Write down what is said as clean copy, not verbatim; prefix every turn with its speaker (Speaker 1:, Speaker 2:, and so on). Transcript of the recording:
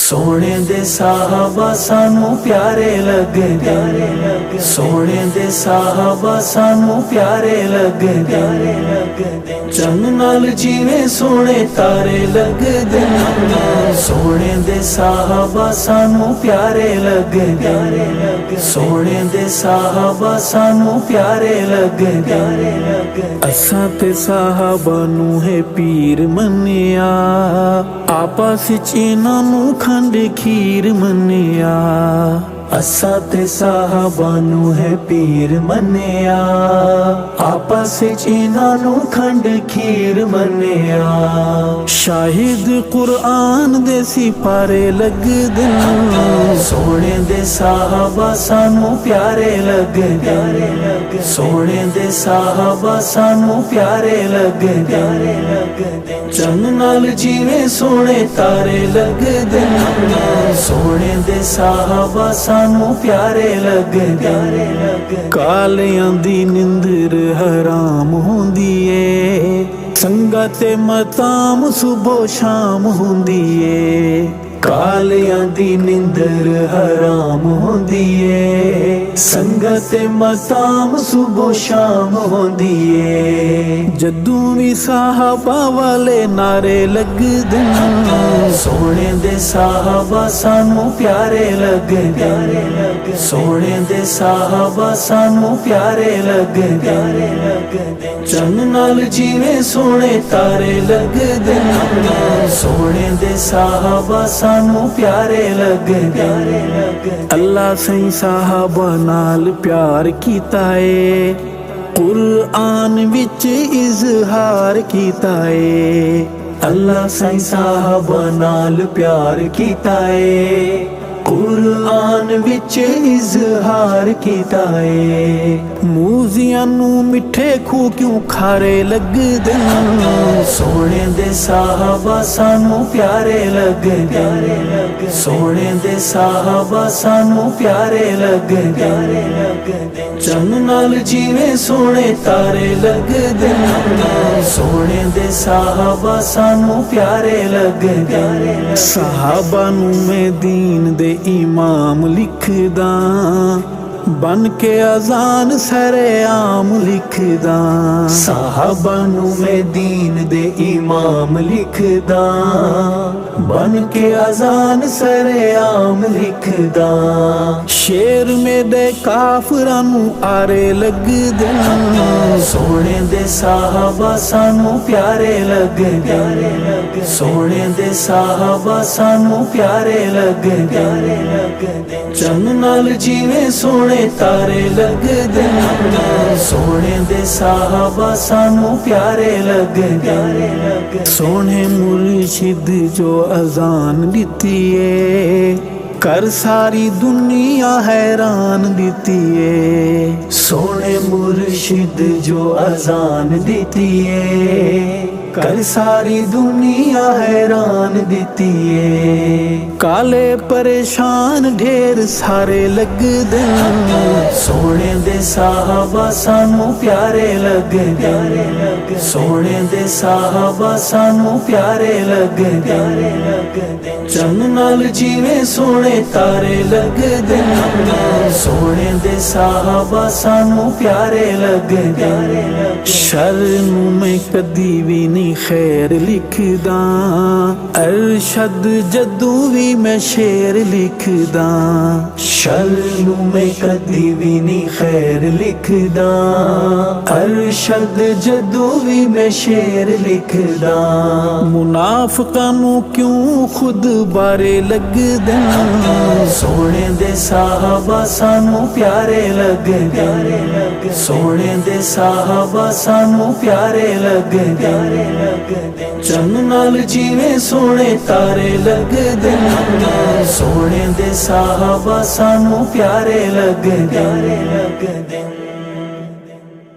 Speaker 1: सोने दे साहबा सानू प्यारे लगदे, सोने दे साहबा सानू प्यारे लगदे। चंद नाल जिवें सोने तारे लगदे, सोने दे साहबा सानू प्यारे लगदे, सोने दे साहबा सानू प्यारे लगदे। असां ते साहबा नू है पीर मन्निया, आपस च इन्हां नू खंड खीर मन्निया। असां ते साहबा नू है पीर मन्निया, आपस च इन्हां नू खंड खीर मन्निया। शाहिद कुरआन दे सिपारे लगदे, सोने दे साहबा सानू प्यारे लगदे, सोने दे साहबा सानू प्यारे लगदे। चंद नाल जिवें सोने तारे लगदे, सोने दे साहबा सानू प्यारे लगदे। कालियां दी निंदर हराम हुंदी ए, संगत मताम सुबह शाम हुंदी ए। कालियां दी निंदर हराम हुंदी ए, संगत मताम सुबह शाम हुंदी ए। जदू भी साहबा वाले नारे लगदे, सोने दे साहबा सानू प्यारे लगदे, सोने दे साहबा सानू प्यारे लगदे। चंद नाल जिवें सोने तारे लगदे, सोने दे साहबा सानू प्यारे लगदे। अल्लाह सही साहबा नाल प्यार कीता है, कुरआन विच इजहार कीता है। अल्लाह सही साहबा नाल प्यार कीता है, कुरआन विच इजहार कीता है। मूजियां नू मिठे खूह क्यों खारे लगदे, सोने दे साहबा सानू प्यारे लगदे, सोने दे साहबा सानू प्यारे लगदे। चंद नाल जिवें सोने तारे लगदे, सोने दे साहबा सानू प्यारे लगदे। साहबा नू मैं दीन दे इमाम लिखदा, बन के अजान सरेआम लिखदा। साहबा नू मैं दीन दे इमाम लिखदा, बन के अजान सरेआम लिखदा। शेर मेरे काफरां नू आरे लगदे, सोने दे साहबा सानू प्यारे लगदे, सोने दे साहबा सानू प्यारे लगदे। चंद नाल जिवें सोने तारे लगदे, सोने दे साहबा सानू प्यारे लगदे। सोने मुर्शिद जो अजान दिती है, कर सारी दुनिया हैरान दिती है। सोने मुर्शिद जो अजान दिती है, कर सारी दुनिया हैरान दिती है। काले परेशान ढेर सारे लगदे, सोने दे साहबा सानू प्यारे लगदे, सोने दे साहबा सानू प्यारे लगदे। चंद नाल जिवें सोने तारे लगदे, सोने दे साहबा सानू प्यारे लगदे। शर नू मैं कदी भी नहीं खैर लिखदा, अरशद जदू भी मैं शेर लिखदा। शर नू मैं कदी भी नहीं खैर लिखदा, अरशद जदू भी मैं शेर लिखदा। मुनाफिकां नू क्यों खुद बारे लगदे, सोने दे साहबा सानू प्यारे लगदे, सोने दे साहबा सानू प्यारे लगदे। चंद नाल जिवें सोने तारे लगदे, सोने दे साहबा सानू प्यारे लगदे।